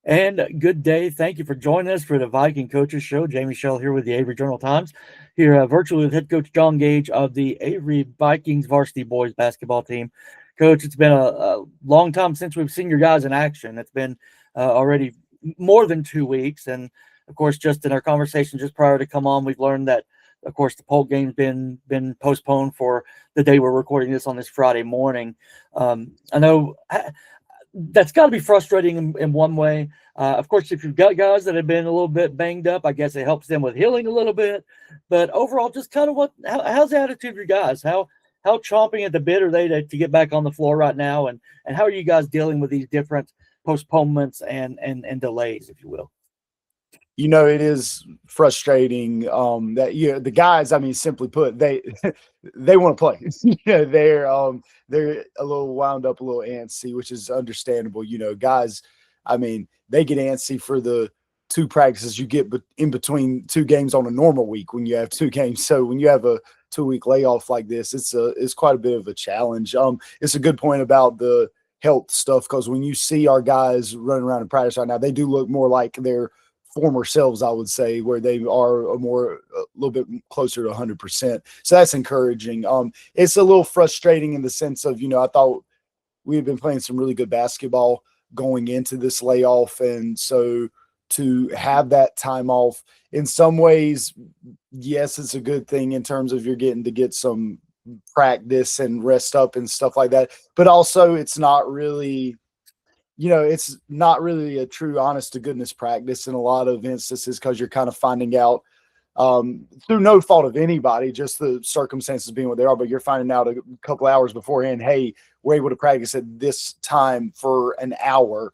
And good day. Thank you for joining us for the Viking Coaches Show. Jamie Shell here with the Avery Journal-Times, here virtually with head coach John Gage of the Avery Vikings varsity boys basketball team. Coach, it's been a long time since we've seen your guys in action. It's been already more than 2 weeks. And, of course, just in our conversation just prior to come on, we've learned that, of course, the Polk game's been postponed for the day we're recording this on this Friday morning. I know that's got to be frustrating in one way. Of course, if you've got guys that have been a little bit banged up, I guess it helps them with healing a little bit. But overall, just kind of how's the attitude of your guys? How chomping at the bit are they to get back on the floor right now? And how are you guys dealing with these different postponements and delays, if you will? It is frustrating that the guys, I mean, simply put, they want to play. They're a little wound up, a little antsy, which is understandable. Guys, I mean, they get antsy for the two practices you get in between two games on a normal week when you have two games. So when you have a 2-week layoff like this, it's quite a bit of a challenge. It's a good point about the health stuff, because when you see our guys running around in practice right now, they do look more like their former selves, I would say, where they are a little bit closer to 100%. So that's encouraging. It's a little frustrating in the sense of, I thought we had been playing some really good basketball going into this layoff. And so to have that time off, in some ways, yes, it's a good thing in terms of you're getting to get some practice and rest up and stuff like that. But also it's not really a true honest to goodness practice in a lot of instances, because you're kind of finding out through no fault of anybody, just the circumstances being what they are, but you're finding out a couple hours beforehand, hey, we're able to practice at this time for an hour,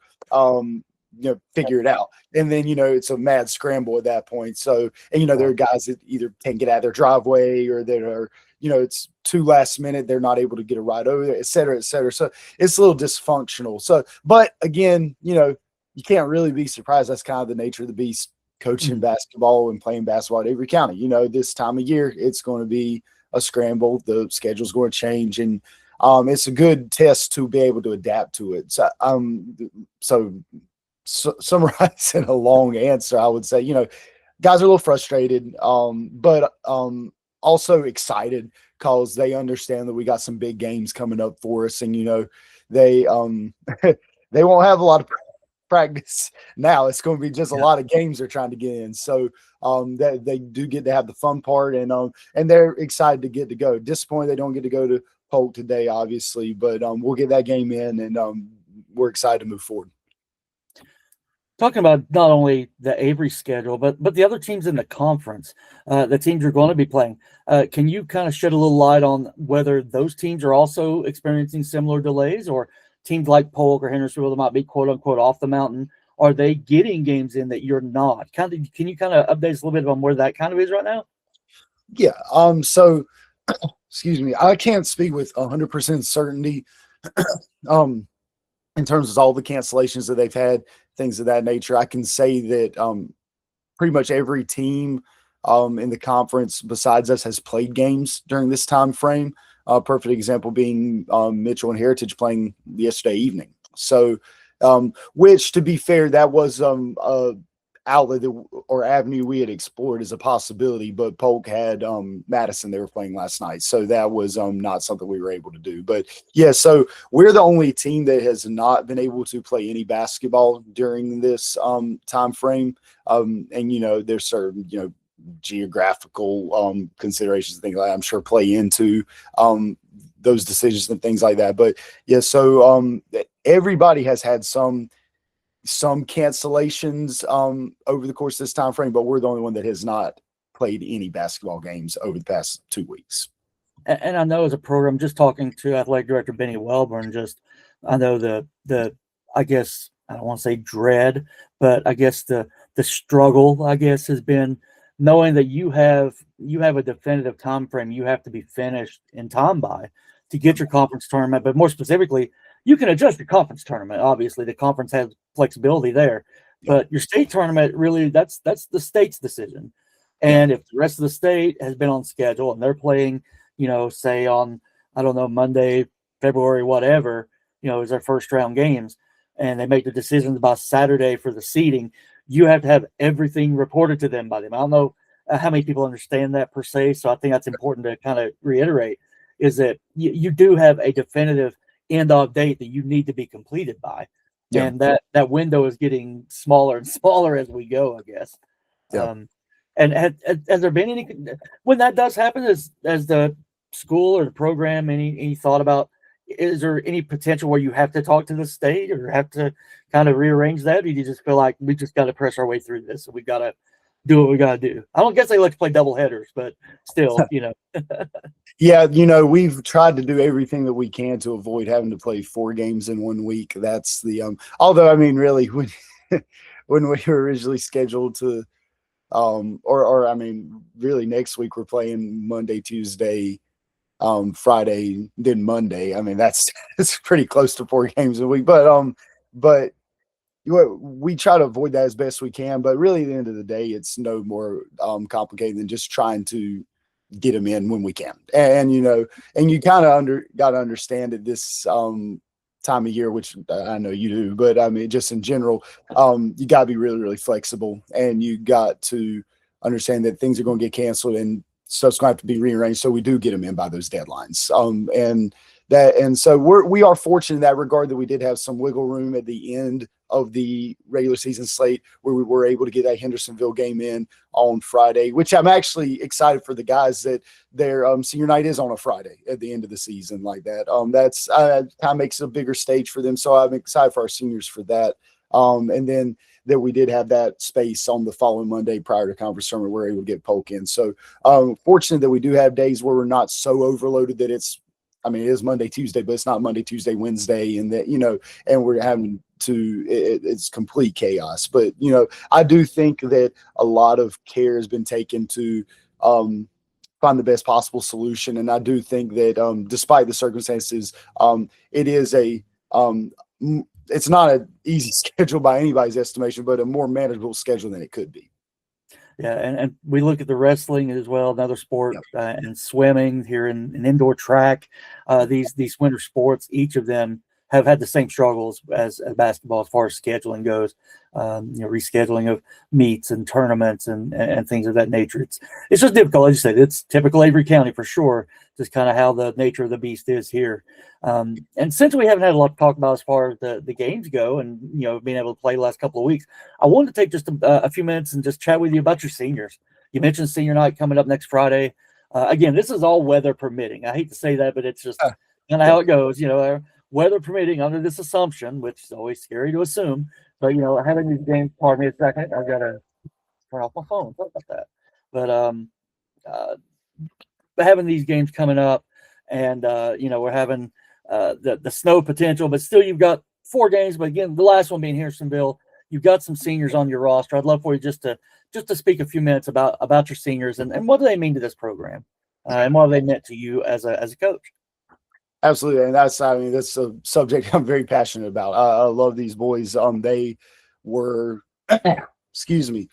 figure it out. And then, it's a mad scramble at that point. So, and, there are guys that either can't get out of their driveway, or that are, it's too last minute, they're not able to get a ride over there, et cetera, et cetera. So it's a little dysfunctional. So, but again, you can't really be surprised. That's kind of the nature of the beast, coaching basketball and playing basketball at Avery County. This time of year, it's going to be a scramble. The schedule's going to change, and it's a good test to be able to adapt to it. So, summarizing a long answer, I would say, guys are a little frustrated, but also excited, because they understand that we got some big games coming up for us, and they they won't have a lot of practice now. It's going to be just a lot of games they're trying to get in. So that they do get to have the fun part, and they're excited to get to go. Disappointed they don't get to go to Polk today, obviously, but we'll get that game in, and we're excited to move forward. Talking about not only the Avery schedule, but the other teams in the conference, the teams you're going to be playing. Can you kind of shed a little light on whether those teams are also experiencing similar delays, or teams like Polk or Hendersonville that might be quote unquote off the mountain? Are they getting games in that you're not? Can you kind of update us a little bit on where that kind of is right now? Yeah. So, excuse me, I can't speak with 100% certainty. In terms of all the cancellations that they've had, things of that nature. I can say that pretty much every team in the conference besides us has played games during this time frame. Perfect example being Mitchell and Heritage playing yesterday evening. So, which, to be fair, that was outlet or avenue we had explored as a possibility, but Polk had Madison they were playing last night, so that was not something we were able to do. But yeah, so we're the only team that has not been able to play any basketball during this time frame, and there's certain geographical considerations and things like that, I'm sure play into those decisions and things like that. But yeah, so everybody has had some cancellations over the course of this time frame, but we're the only one that has not played any basketball games over the past 2 weeks. And I know as a program, just talking to athletic director Benny Welburn, I know the I guess I don't want to say dread, but I guess the struggle, I guess, has been knowing that you have a definitive time frame you have to be finished in time by to get your conference tournament, but more specifically, you can adjust your conference tournament. Obviously, the conference has flexibility there, but your state tournament, really, that's the state's decision. And if the rest of the state has been on schedule and they're playing, say on, I don't know, Monday, February, whatever, is their first round games, and they make the decisions by Saturday for the seating, you have to have everything reported to them by them. I don't know how many people understand that per se. So I think that's important to kind of reiterate is that you do have a definitive end of date that you need to be completed by. Yeah. And that window is getting smaller and smaller as we go, I guess. Yeah. And has there been any, when that does happen, as the school or the program, any thought about, is there any potential where you have to talk to the state or have to kind of rearrange that? Or do you just feel like we just got to press our way through this? So we've got to do what we got to do. I don't guess they like to play double headers, but still, Yeah, we've tried to do everything that we can to avoid having to play 4 games in 1 week. That's the although I mean really when when we were originally scheduled to or I mean really next week we're playing Monday, Tuesday, Friday, then Monday. I mean that's pretty close to 4 games a week. But we try to avoid that as best we can. But really at the end of the day, it's no more complicated than just trying to get them in when we can. And you kind of got to understand at this time of year, which I know you do, but I mean, just in general, you got to be really, really flexible, and you got to understand that things are going to get canceled and stuff's going to have to be rearranged. So we do get them in by those deadlines. And so we are fortunate in that regard that we did have some wiggle room at the end of the regular season slate where we were able to get that Hendersonville game in on Friday, which I'm actually excited for the guys that their senior night is on a Friday at the end of the season like that. That's kind of makes a bigger stage for them. So I'm excited for our seniors for that. And then that we did have that space on the following Monday prior to conference tournament, we're able to get Polk in. So fortunate that we do have days where we're not so overloaded that it is Monday, Tuesday, but it's not Monday, Tuesday, Wednesday, and that, and we're having to, it's complete chaos. But, I do think that a lot of care has been taken to find the best possible solution. And I do think that despite the circumstances, it is it's not an easy schedule by anybody's estimation, but a more manageable schedule than it could be. Yeah, and we look at the wrestling as well, another sport, and swimming here in indoor track. These winter sports, each of them have had the same struggles as basketball as far as scheduling goes. Rescheduling of meets and tournaments and things of that nature. It's just difficult, as you said. It's typical Avery County for sure. Just kind of how the nature of the beast is here. And since we haven't had a lot to talk about as far as the games go, and being able to play the last couple of weeks, I wanted to take just a few minutes and just chat with you about your seniors. You mentioned senior night coming up next Friday. Again, this is all weather permitting. I hate to say that, but it's just kind of how it goes. Weather permitting under this assumption, which is always scary to assume. But having these games. Pardon me a second. I've got to turn off my phone. Sorry about that. But having these games coming up, and we're having the snow potential, but still you've got 4 games. But again, the last one being Hendersonville, you've got some seniors on your roster. I'd love for you just to speak a few minutes about your seniors and what do they mean to this program, and what have they meant to you as a coach. Absolutely. And that's a subject I'm very passionate about. I love these boys. They were, excuse me.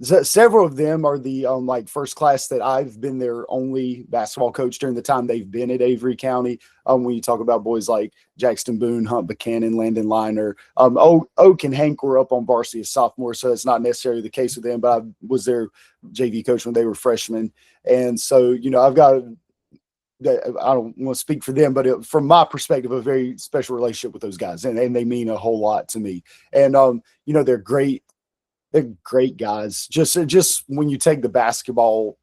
Several of them are the first class that I've been their only basketball coach during the time they've been at Avery County. When you talk about boys like Jackson Boone, Hunt Buchanan, Landon Liner, Oak and Hank were up on varsity as sophomores, so it's not necessarily the case with them, but I was their JV coach when they were freshmen. And so, I've got I don't want to speak for them, but from my perspective, a very special relationship with those guys, and they mean a whole lot to me. And they're great. They're great guys. Just when you take the basketball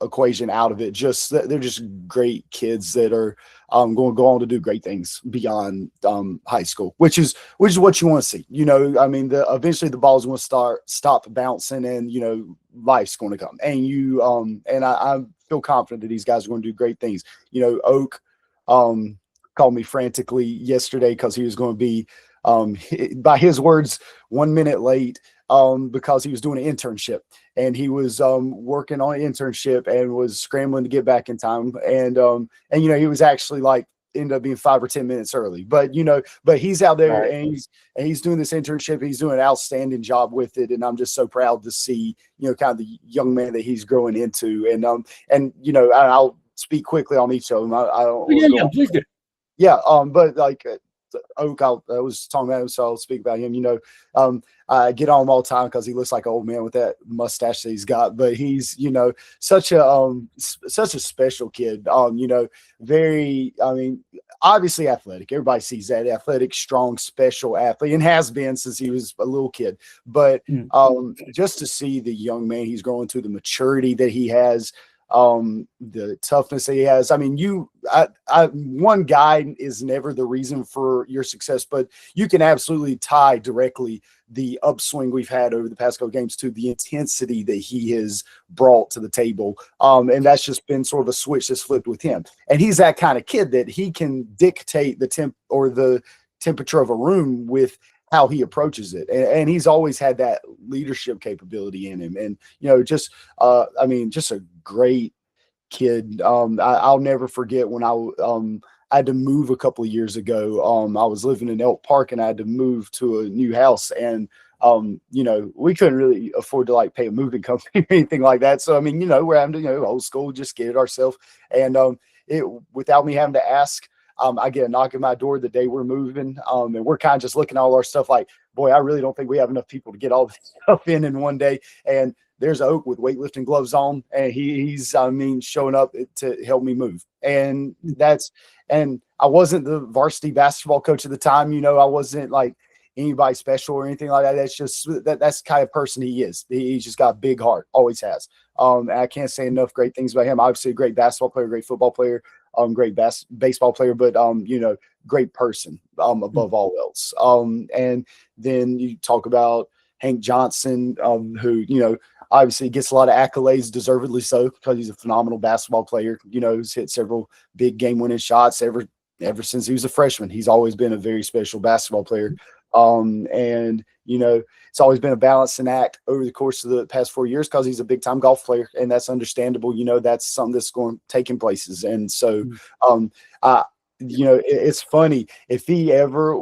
equation out of it, they're just great kids that are going to go on to do great things beyond high school, which is what you want to see. Eventually the ball's going to stop bouncing, and life's going to come. And I feel confident that these guys are going to do great things. Oak called me frantically yesterday because he was going to be, by his words, 1 minute late because he was doing an internship, and he was working on an internship and was scrambling to get back in time. And he was actually ended up being 5 or 10 minutes early, but he's out there. Right. and he's doing this internship. He's doing an outstanding job with it. And I'm just so proud to see, kind of the young man that he's growing into. And I'll speak quickly on each of them. I don't. Yeah, please do. Yeah. But Oak, I was talking about him, so I'll speak about him. I get on him all the time because he looks like an old man with that mustache that he's got. But he's, such a special kid. Very, I mean, obviously athletic. Everybody sees that athletic, strong, special athlete, and has been since he was a little kid. But just to see the young man he's growing to, the maturity that he has, the toughness that he has. I mean, one guy is never the reason for your success, but you can absolutely tie directly the upswing we've had over the past couple games to the intensity that he has brought to the table. And that's just been sort of a switch that's flipped with him. And he's that kind of kid that he can dictate the temperature of a room with how he approaches it. And he's always had that leadership capability in him. And, just a great kid. I'll never forget when I had to move a couple of years ago. I was living in Elk Park and I had to move to a new house, and we couldn't really afford to like pay a moving company or anything like that. So I mean, we're having to, old school, just get it ourselves. And it without me having to ask, I get a knock at my door the day we're moving, and we're kind of just looking at all our stuff like, boy, I really don't think we have enough people to get all this stuff in one day. And there's Oak with weightlifting gloves on, and he's showing up to help me move. And I wasn't the varsity basketball coach at the time. I wasn't like anybody special or anything like that. That's just that's the kind of person he is. He's just got a big heart, always has. I can't say enough great things about him. Obviously a great basketball player, great football player, great baseball player, but great person above all else. And then you talk about Hank Johnson, who, obviously gets a lot of accolades, deservedly so, because he's a phenomenal basketball player. He's hit several big game-winning shots ever since he was a freshman. He's always been a very special basketball player. It's always been a balancing act over the course of the past 4 years because he's a big-time golf player, and that's understandable. That's something that's taking places. And so, it's funny if he ever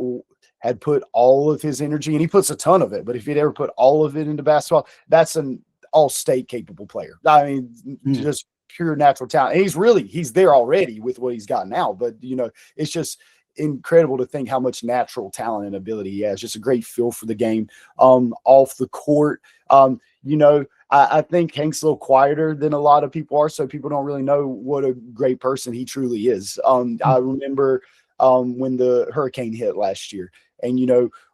had put all of his energy, and he puts a ton of it, but if he'd ever put all of it into basketball, that's an all-state capable player. I mean, just pure natural talent. And he's there already with what he's got now, but it's just incredible to think how much natural talent and ability he has. Just a great feel for the game. Off the court, I think Hank's a little quieter than a lot of people are, so people don't really know what a great person he truly is. I remember when the hurricane hit last year, and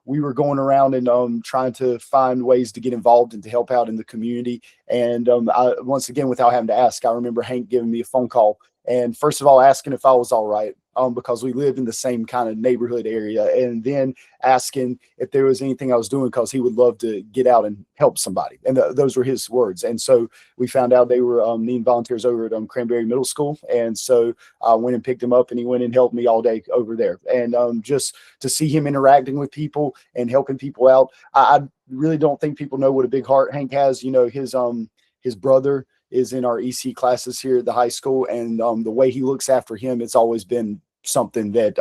we were going around and trying to find ways to get involved and to help out in the community. And once again, without having to ask, I remember Hank giving me a phone call, and first of all asking if I was all right, because we lived in the same kind of neighborhood area, and then asking if there was anything I was doing because he would love to get out and help somebody. And those were his words. And so we found out they were needing volunteers over at Cranberry Middle School. And so I went and picked him up, and he went and helped me all day over there. And just to see him interacting with people and helping people out, I really don't think people know what a big heart Hank has. His brother is in our EC classes here at the high school, and the way he looks after him, it's always been something that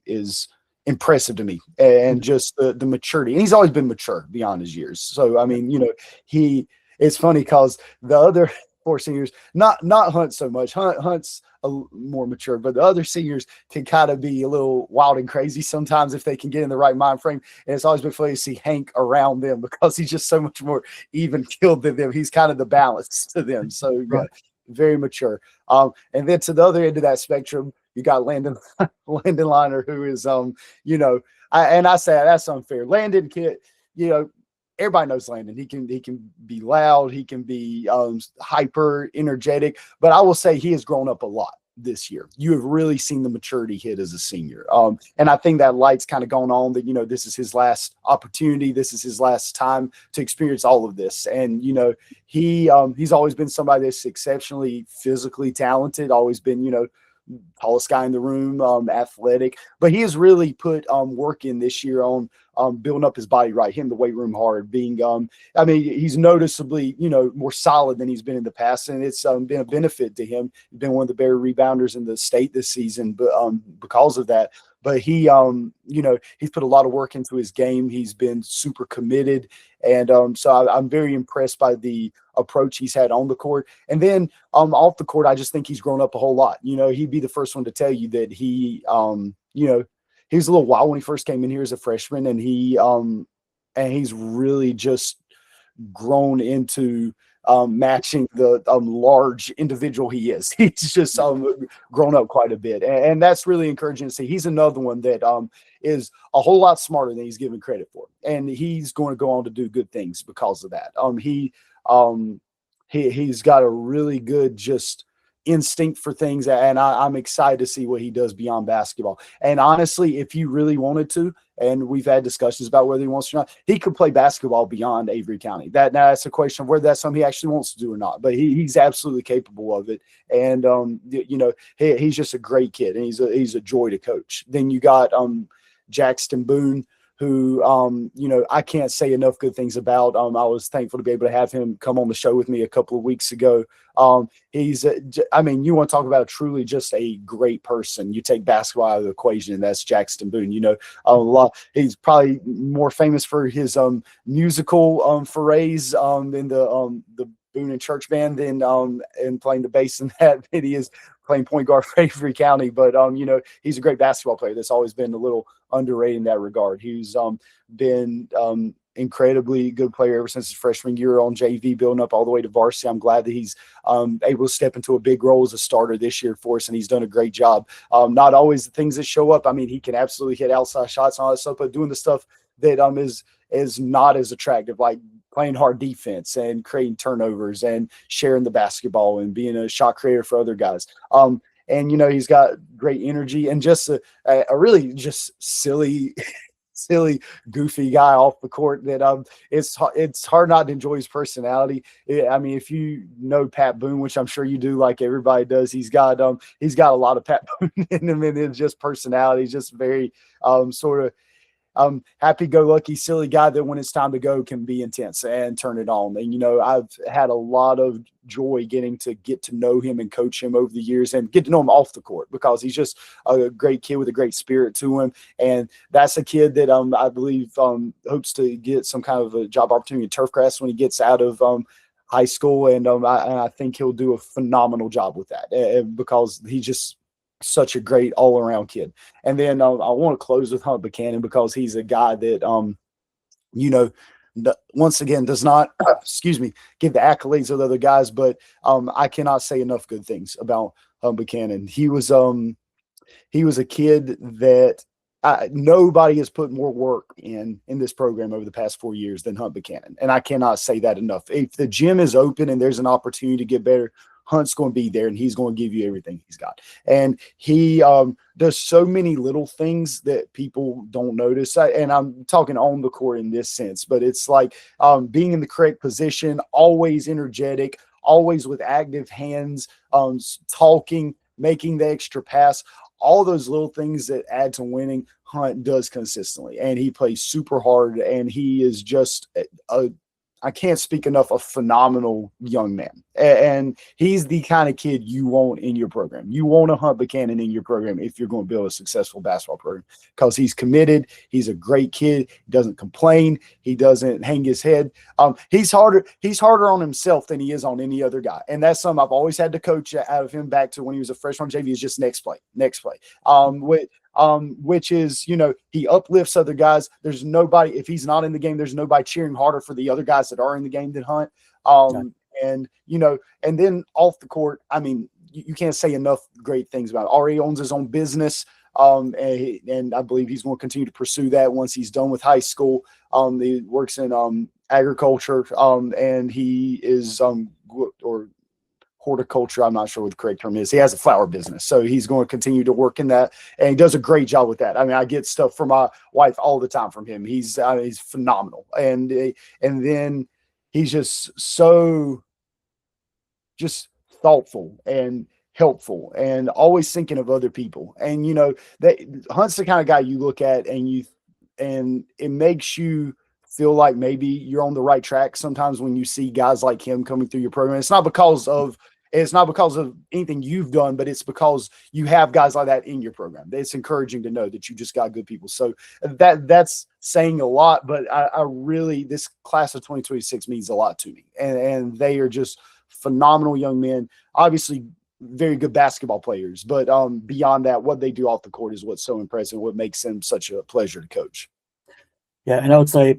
is impressive to me, and just the maturity. And he's always been mature beyond his years. So I mean, it's funny because the other four seniors, not Hunt so much. Hunt's more mature, but the other seniors can kind of be a little wild and crazy sometimes if they can get in the right mind frame. And it's always been funny to see Hank around them because he's just so much more even keeled than them. He's kind of the balance to them. So yeah, very mature. And then to the other end of that spectrum, you got Landon Liner, who is I say that's unfair. Landon kid, everybody knows Landon. He can be loud. He can be hyper energetic. But I will say he has grown up a lot this year. You have really seen the maturity hit as a senior. And I think that light's kind of gone on that, this is his last opportunity. This is his last time to experience all of this. And, he's always been somebody that's exceptionally physically talented, always been, tallest guy in the room, athletic, but he has really put work in this year on building up his body right, hitting the weight room hard, being he's noticeably more solid than he's been in the past, and it's been a benefit to him. He's been one of the better rebounders in the state this season, but because of that. But he he's put a lot of work into his game. He's been super committed, and so I'm very impressed by the approach he's had on the court. And then off the court, I just think he's grown up a whole lot. He'd be the first one to tell you that he he was a little wild when he first came in here as a freshman, and he's really just grown into matching the large individual he is. He's just grown up quite a bit, and that's really encouraging to see. He's another one that is a whole lot smarter than he's given credit for, and he's going to go on to do good things because of that. He's got a really good just instinct for things, and I'm excited to see what he does beyond basketball. And honestly, if you really wanted to, and we've had discussions about whether he wants to or not, he could play basketball beyond Avery County. That's a question of whether that's something he actually wants to do or not. But he's absolutely capable of it, and he's just a great kid, and he's a joy to coach. Then you got Jackson Boone, who, I can't say enough good things about. I was thankful to be able to have him come on the show with me a couple of weeks ago. You want to talk about truly just a great person. You take basketball out of the equation, and that's Jackson Boone. He's probably more famous for his musical forays in the Boone and Church Band and playing the bass in that. He is playing point guard for Avery County, but he's a great basketball player that's always been a little underrated in that regard. He's been incredibly good player ever since his freshman year on JV, building up all the way to varsity. I'm glad that he's able to step into a big role as a starter this year for us, and he's done a great job. Not always the things that show up. I mean, he can absolutely hit outside shots and all that stuff, but doing the stuff that is not as attractive, like playing hard defense and creating turnovers and sharing the basketball and being a shot creator for other guys. He's got great energy and just a really just silly, goofy guy off the court that it's hard not to enjoy his personality. If you know Pat Boone, which I'm sure you do, like everybody does, he's got a lot of Pat Boone in him, and it's just personality, just very sort of happy-go-lucky, silly guy that when it's time to go can be intense and turn it on. And, I've had a lot of joy getting to get to know him and coach him over the years and get to know him off the court, because he's just a great kid with a great spirit to him. And that's a kid that I believe hopes to get some kind of a job opportunity in Turfgrass when he gets out of high school. And I think he'll do a phenomenal job with that because he's just such a great all-around kid. And then I want to close with Hunt Buchanan, because he's a guy that once again does not give the accolades of the other guys, but I cannot say enough good things about Hunt Buchanan. He was a kid that nobody has put more work in this program over the past 4 years than Hunt Buchanan, and I cannot say that enough. If the gym is open and there's an opportunity to get better, Hunt's going to be there, and he's going to give you everything he's got. And he does so many little things that people don't notice. And I'm talking on the court in this sense, but it's like being in the correct position, always energetic, always with active hands, talking, making the extra pass, all those little things that add to winning. Hunt does consistently, and he plays super hard, and he is just I can't speak enough, a phenomenal young man. And he's the kind of kid you want in your program. You want a Hunt Buchanan in your program if you're going to build a successful basketball program, because he's committed. He's a great kid. He doesn't complain. He doesn't hang his head. He's harder on himself than he is on any other guy. And that's something I've always had to coach out of him back to when he was a freshman on JV, is just next play. Which is, he uplifts other guys. There's nobody, if he's not in the game, there's nobody cheering harder for the other guys that are in the game than Hunt. And then off the court, you can't say enough great things about it. Already owns his own business. And I believe he's going to continue to pursue that once he's done with high school. He works in agriculture, and he is or horticulture. I'm not sure what the correct term is. He has a flower business, so he's going to continue to work in that, and he does a great job with that. I get stuff from my wife all the time from him. He's phenomenal, and then he's just so thoughtful and helpful and always thinking of other people. And that Hunt's the kind of guy you look at and it makes you feel like maybe you're on the right track sometimes when you see guys like him coming through your program. It's not because of anything you've done, but it's because you have guys like that in your program. It's encouraging to know that you just got good people. So that's saying a lot, but I really, this class of 2026 means a lot to me. And they are just phenomenal young men. Obviously, very good basketball players, but beyond that, what they do off the court is what's so impressive, what makes them such a pleasure to coach. Yeah, and I would say,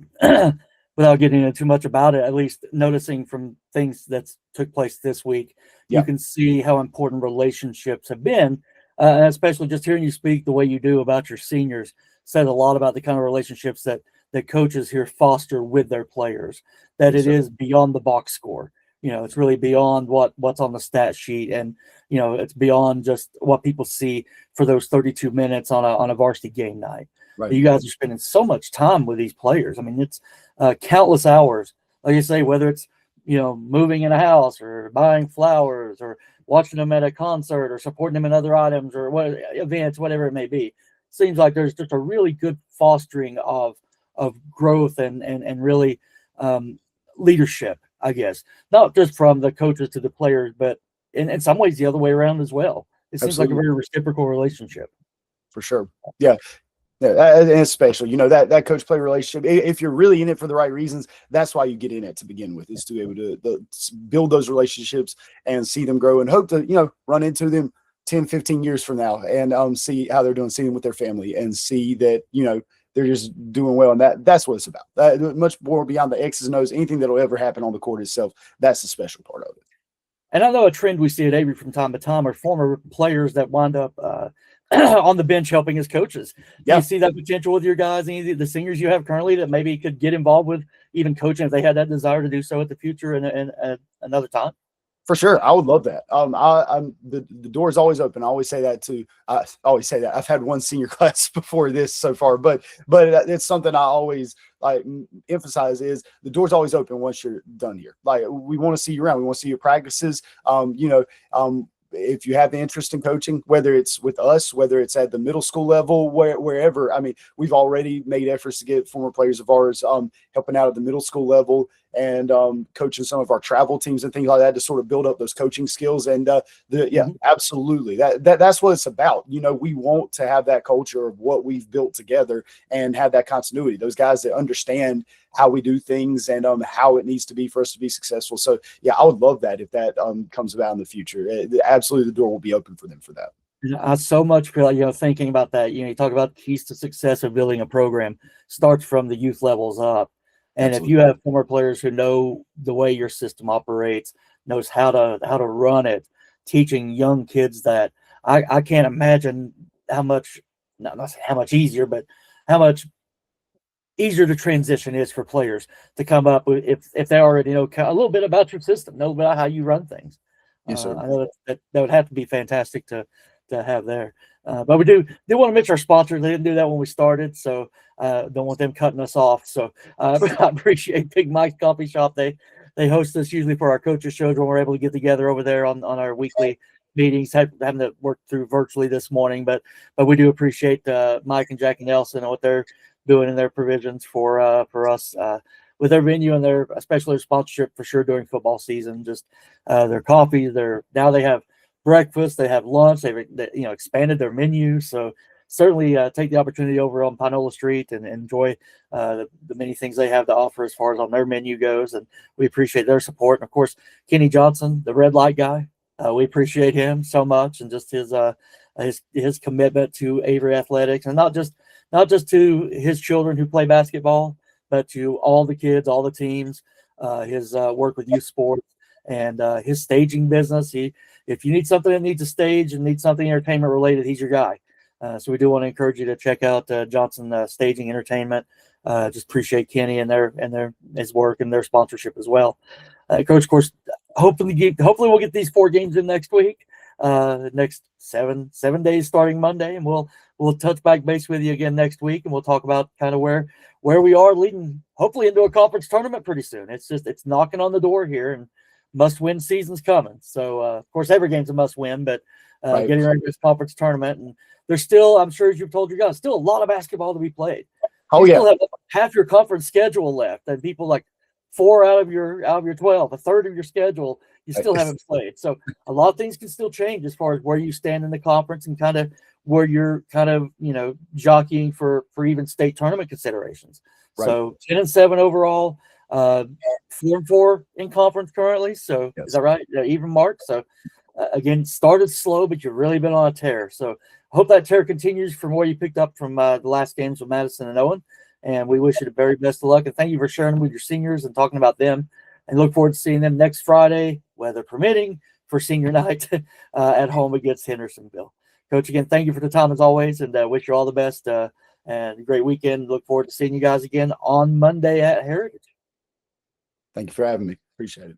without getting into too much about it, at least noticing from things that took place this week, you can see how important relationships have been, and especially just hearing you speak the way you do about your seniors said a lot about the kind of relationships that coaches here foster with their players. That it is beyond the box score. It's really beyond what's on the stat sheet, and it's beyond just what people see for those 32 minutes on a varsity game night. Right. You guys are spending so much time with these players. I mean, it's countless hours. Like you say, whether it's moving in a house or buying flowers or watching them at a concert or supporting them in other items or what events, whatever it may be. Seems like there's just a really good fostering of growth and really leadership, I guess, not just from the coaches to the players, but in some ways the other way around as well. It seems like a very reciprocal relationship. For sure. Yeah. Yeah, and it's special, that coach player relationship. If you're really in it for the right reasons, that's why you get in it to begin with, is to be able to build those relationships and see them grow and hope to, run into them 10, 15 years from now and see how they're doing, see them with their family and see that, they're just doing well. And that's what it's about. Much more beyond the X's and O's, anything that'll ever happen on the court itself. That's the special part of it. And I know a trend we see at Avery from time to time are former players that wind up on the bench helping as coaches. Do you see that potential with your guys, any of the seniors you have currently that maybe could get involved with even coaching if they had that desire to do so at the future and another time? For sure. I would love that. The door is always open. I always say that too. I always say that. I've had one senior class before this so far, but it's something I always emphasize is the door's always open once you're done here. Like, we want to see you around. We want to see your practices. If you have the interest in coaching, whether it's with us, whether it's at the middle school level, wherever, I mean, we've already made efforts to get former players of ours helping out at the middle school level and coaching some of our travel teams and things like that to sort of build up those coaching skills. And absolutely. That's what it's about. We want to have that culture of what we've built together and have that continuity. Those guys that understand how we do things and how it needs to be for us to be successful. So yeah, I would love that if that comes about in the future. Absolutely, the door will be open for them for that. I so much feel thinking about that. You talk about keys to success of building a program starts from the youth levels up. And Absolutely. If you have former players who know the way your system operates, knows how to run it, teaching young kids that, I can't imagine how much, not how much easier, but how much easier the transition is for players to come up with if they already know a little bit about your system, know about how you run things. Yes, sir. I know that would have to be fantastic to have there. But we do want to mention our sponsors. They didn't do that when we started, so don't want them cutting us off. So I appreciate Big Mike's Coffee Shop. They host us usually for our coaches shows when we're able to get together over there on our weekly meetings. Having to work through virtually this morning, but we do appreciate Mike and Jackie Nelson and what they're doing in their provisions for us with their venue and especially their sponsorship for sure during football season. Just their coffee, now they have breakfast, they have lunch, they've expanded their menu. So certainly take the opportunity over on Pinola Street and enjoy the many things they have to offer as far as on their menu goes. And we appreciate their support. And of course, Kenny Johnson, the red light guy, we appreciate him so much and just his commitment to Avery athletics, and not just to his children who play basketball, but to all the kids, all the teams, his work with youth sports and his staging business. If you need something that needs a stage and needs something entertainment related, he's your guy. So we do want to encourage you to check out Johnson Staging Entertainment. Just appreciate Kenny and his work and their sponsorship as well. Coach, of course, hopefully we'll get these 4 games in next week. Next 7 days starting Monday, and we'll touch back base with you again next week, and we'll talk about kind of where we are leading, hopefully into a conference tournament pretty soon. It's knocking on the door here, and must-win season's coming. So, of course, every game's a must-win, but getting ready for this conference tournament, and there's still, I'm sure as you've told your guys, still a lot of basketball to be played. You still have half your conference schedule left, and people like 4 out of your 12, a third of your schedule you still haven't played. So a lot of things can still change as far as where you stand in the conference and kind of where you're kind of jockeying for even state tournament considerations. Right. So 10-7 overall, 4-4 in conference currently. So is that right? Even mark. So again, started slow, but you've really been on a tear. So I hope that tear continues from where you picked up from the last games with Madison and Owen. And we wish you the very best of luck. And thank you for sharing with your seniors and talking about them. And look forward to seeing them next Friday, weather permitting, for senior night at home against Hendersonville. Coach, again, thank you for the time as always, and wish you all the best and a great weekend. Look forward to seeing you guys again on Monday at Heritage. Thank you for having me. Appreciate it.